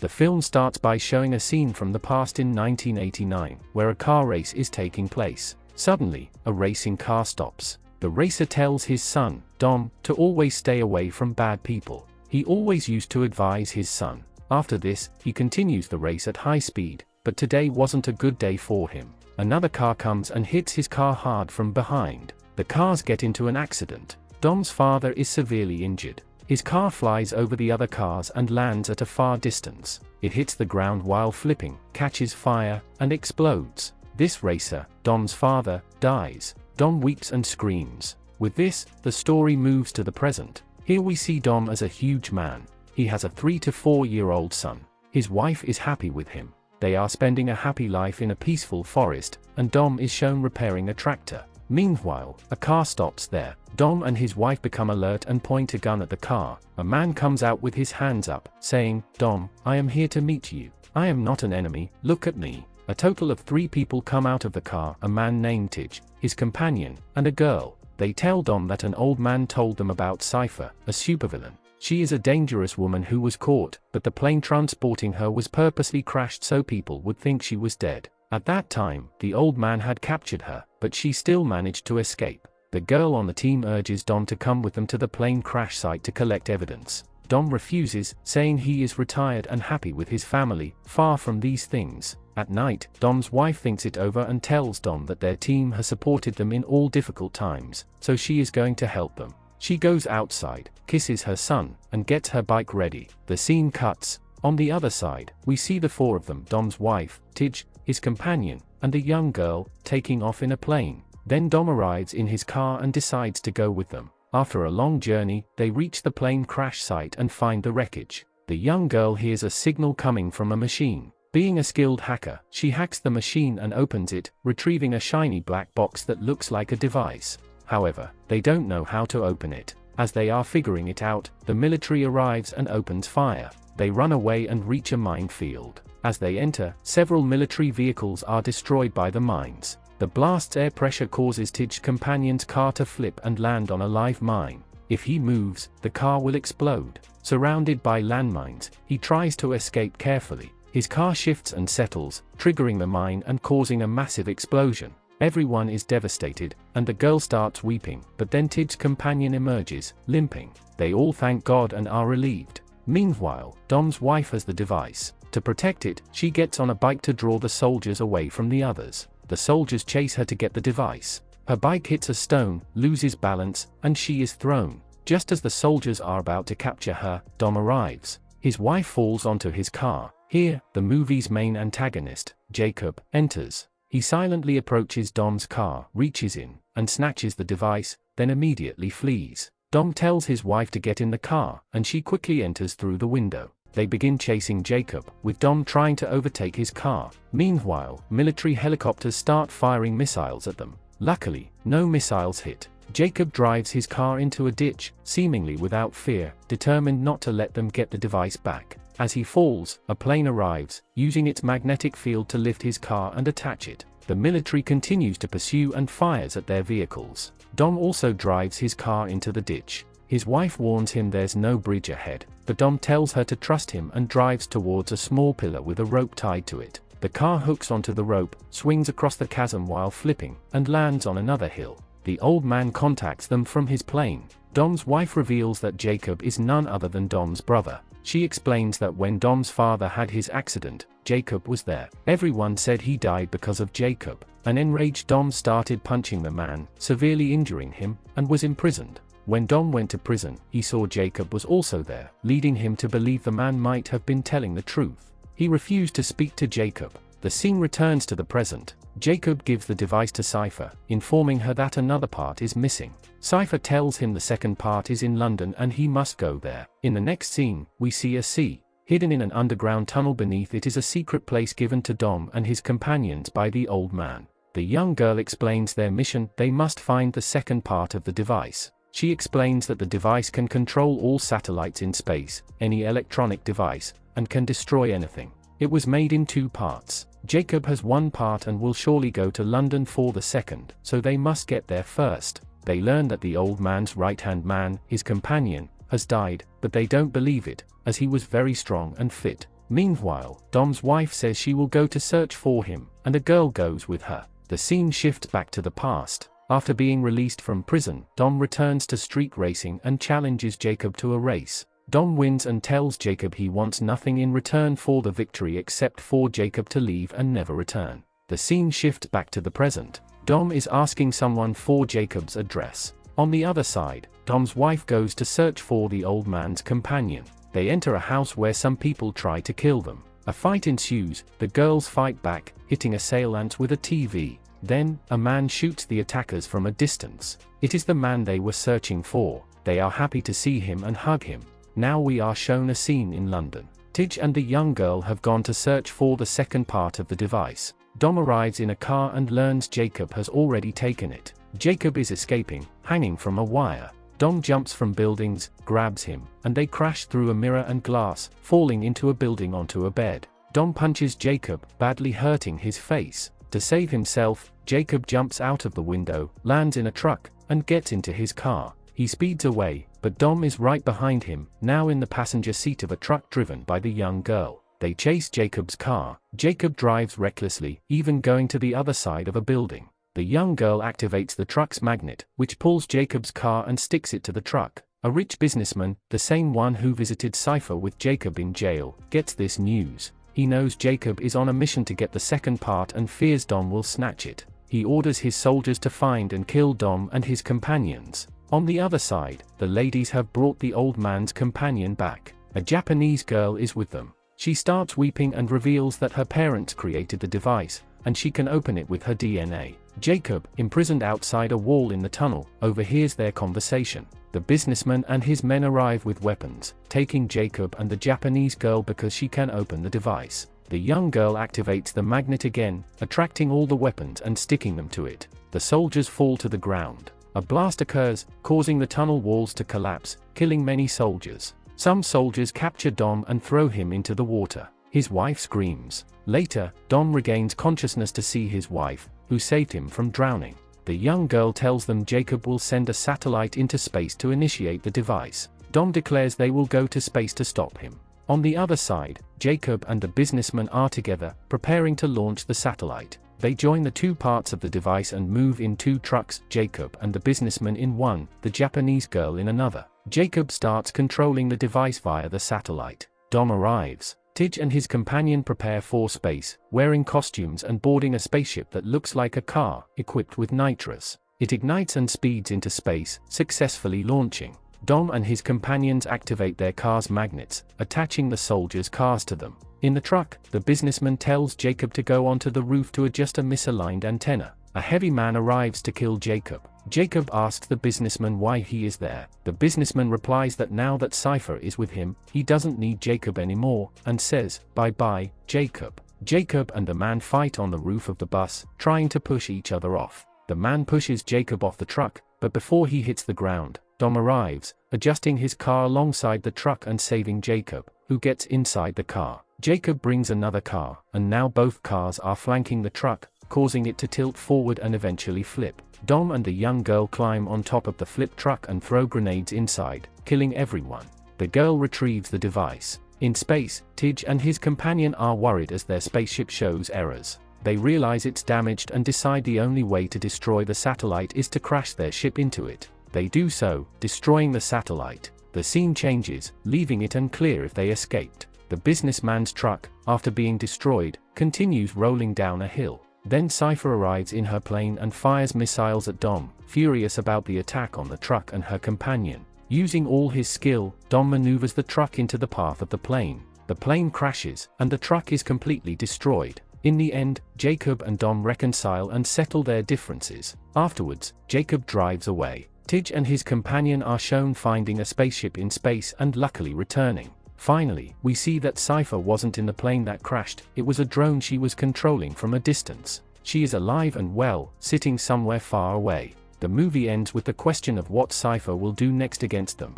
The film starts by showing a scene from the past in 1989, where a car race is taking place. Suddenly, a racing car stops. The racer tells his son, Dom, to always stay away from bad people. He always used to advise his son. After this, he continues the race at high speed, but today wasn't a good day for him. Another car comes and hits his car hard from behind. The cars get into an accident. Dom's father is severely injured. His car flies over the other cars and lands at a far distance. It hits the ground while flipping, catches fire, and explodes. This racer, Dom's father, dies. Dom weeps and screams. With this, the story moves to the present. Here we see Dom as a huge man. He has a 3 to 4-year-old son. His wife is happy with him. They are spending a happy life in a peaceful forest, and Dom is shown repairing a tractor. Meanwhile, a car stops there. Dom and his wife become alert and point a gun at the car. A man comes out with his hands up, saying, "Dom, I am here to meet you. I am not an enemy, look at me." A total of 3 people come out of the car, a man named Tidge, his companion, and a girl. They tell Dom that an old man told them about Cypher, a supervillain. She is a dangerous woman who was caught, but the plane transporting her was purposely crashed so people would think she was dead. At that time, the old man had captured her, but she still managed to escape. The girl on the team urges Dom to come with them to the plane crash site to collect evidence. Dom refuses, saying he is retired and happy with his family, far from these things. At night, Dom's wife thinks it over and tells Dom that their team has supported them in all difficult times, so she is going to help them. She goes outside, kisses her son, and gets her bike ready. The scene cuts. On the other side, we see the 4 of them, Dom's wife, Tidge, his companion, and the young girl, taking off in a plane. Then Dom arrives in his car and decides to go with them. After a long journey, they reach the plane crash site and find the wreckage. The young girl hears a signal coming from a machine. Being a skilled hacker, she hacks the machine and opens it, retrieving a shiny black box that looks like a device. However, they don't know how to open it. As they are figuring it out, the military arrives and opens fire. They run away and reach a minefield. As they enter, several military vehicles are destroyed by the mines. The blast's air pressure causes Tidge's companion's car to flip and land on a live mine. If he moves, the car will explode. Surrounded by landmines, he tries to escape carefully. His car shifts and settles, triggering the mine and causing a massive explosion. Everyone is devastated, and the girl starts weeping, but then Tidge's companion emerges, limping. They all thank God and are relieved. Meanwhile, Dom's wife has the device. To protect it, she gets on a bike to draw the soldiers away from the others. The soldiers chase her to get the device. Her bike hits a stone, loses balance, and she is thrown. Just as the soldiers are about to capture her, Dom arrives. His wife falls onto his car. Here, the movie's main antagonist, Jakob, enters. He silently approaches Dom's car, reaches in, and snatches the device, then immediately flees. Dom tells his wife to get in the car, and she quickly enters through the window. They begin chasing Jakob, with Dom trying to overtake his car. Meanwhile, military helicopters start firing missiles at them. Luckily, no missiles hit. Jakob drives his car into a ditch, seemingly without fear, determined not to let them get the device back. As he falls, a plane arrives, using its magnetic field to lift his car and attach it. The military continues to pursue and fires at their vehicles. Dom also drives his car into the ditch. His wife warns him there's no bridge ahead, but Dom tells her to trust him and drives towards a small pillar with a rope tied to it. The car hooks onto the rope, swings across the chasm while flipping, and lands on another hill. The old man contacts them from his plane. Dom's wife reveals that Jakob is none other than Dom's brother. She explains that when Dom's father had his accident, Jakob was there. Everyone said he died because of Jakob. An enraged Dom started punching the man, severely injuring him, and was imprisoned. When Dom went to prison, he saw Jakob was also there, leading him to believe the man might have been telling the truth. He refused to speak to Jakob. The scene returns to the present. Jakob gives the device to Cypher, informing her that another part is missing. Cypher tells him the second part is in London and he must go there. In the next scene, we see a sea. Hidden in an underground tunnel beneath it is a secret place given to Dom and his companions by the old man. The young girl explains their mission. They must find the second part of the device. She explains that the device can control all satellites in space, any electronic device, and can destroy anything. It was made in 2 parts. Jakob has one part and will surely go to London for the second, so they must get there first. They learn that the old man's right-hand man, his companion, has died, but they don't believe it, as he was very strong and fit. Meanwhile, Dom's wife says she will go to search for him, and a girl goes with her. The scene shifts back to the past. After being released from prison, Dom returns to street racing and challenges Jakob to a race. Dom wins and tells Jakob he wants nothing in return for the victory except for Jakob to leave and never return. The scene shifts back to the present. Dom is asking someone for Jakob's address. On the other side, Dom's wife goes to search for the old man's companion. They enter a house where some people try to kill them. A fight ensues, the girls fight back, hitting assailants with a TV. Then, a man shoots the attackers from a distance. It is the man they were searching for. They are happy to see him and hug him. Now we are shown a scene in London. Tidge and the young girl have gone to search for the second part of the device. Dom arrives in a car and learns Jakob has already taken it. Jakob is escaping, hanging from a wire. Dom jumps from buildings, grabs him, and they crash through a mirror and glass, falling into a building onto a bed. Dom punches Jakob, badly hurting his face. To save himself, Jakob jumps out of the window, lands in a truck, and gets into his car. He speeds away, but Dom is right behind him, now in the passenger seat of a truck driven by the young girl. They chase Jakob's car. Jakob drives recklessly, even going to the other side of a building. The young girl activates the truck's magnet, which pulls Jakob's car and sticks it to the truck. A rich businessman, the same one who visited Cypher with Jakob in jail, gets this news. He knows Jakob is on a mission to get the second part and fears Dom will snatch it. He orders his soldiers to find and kill Dom and his companions. On the other side, the ladies have brought the old man's companion back. A Japanese girl is with them. She starts weeping and reveals that her parents created the device, and she can open it with her DNA. Jakob, imprisoned outside a wall in the tunnel, overhears their conversation. The businessman and his men arrive with weapons, taking Jakob and the Japanese girl because she can open the device. The young girl activates the magnet again, attracting all the weapons and sticking them to it. The soldiers fall to the ground. A blast occurs, causing the tunnel walls to collapse, killing many soldiers. Some soldiers capture Dom and throw him into the water. His wife screams. Later, Dom regains consciousness to see his wife, who saved him from drowning. The young girl tells them Jakob will send a satellite into space to initiate the device. Dom declares they will go to space to stop him. On the other side, Jakob and the businessman are together, preparing to launch the satellite. They join the two parts of the device and move in two trucks, Jakob and the businessman in one, the Japanese girl in another. Jakob starts controlling the device via the satellite. Dom arrives. Tidge and his companion prepare for space, wearing costumes and boarding a spaceship that looks like a car, equipped with nitrous. It ignites and speeds into space, successfully launching. Dom and his companions activate their car's magnets, attaching the soldiers' cars to them. In the truck, the businessman tells Jakob to go onto the roof to adjust a misaligned antenna. A heavy man arrives to kill Jakob. Jakob asks the businessman why he is there. The businessman replies that now that Cypher is with him, he doesn't need Jakob anymore, and says, "Bye-bye, Jakob." Jakob and the man fight on the roof of the bus, trying to push each other off. The man pushes Jakob off the truck, but before he hits the ground, Dom arrives, adjusting his car alongside the truck and saving Jakob, who gets inside the car. Jakob brings another car, and now both cars are flanking the truck, causing it to tilt forward and eventually flip. Dom and the young girl climb on top of the flipped truck and throw grenades inside, killing everyone. The girl retrieves the device. In space, Tidge and his companion are worried as their spaceship shows errors. They realize it's damaged and decide the only way to destroy the satellite is to crash their ship into it. They do so, destroying the satellite. The scene changes, leaving it unclear if they escaped. The businessman's truck, after being destroyed, continues rolling down a hill. Then Cypher arrives in her plane and fires missiles at Dom, furious about the attack on the truck and her companion. Using all his skill, Dom maneuvers the truck into the path of the plane. The plane crashes, and the truck is completely destroyed. In the end, Jakob and Dom reconcile and settle their differences. Afterwards, Jakob drives away. Tidge and his companion are shown finding a spaceship in space and luckily returning. Finally, we see that Cypher wasn't in the plane that crashed, it was a drone she was controlling from a distance. She is alive and well, sitting somewhere far away. The movie ends with the question of what Cypher will do next against them.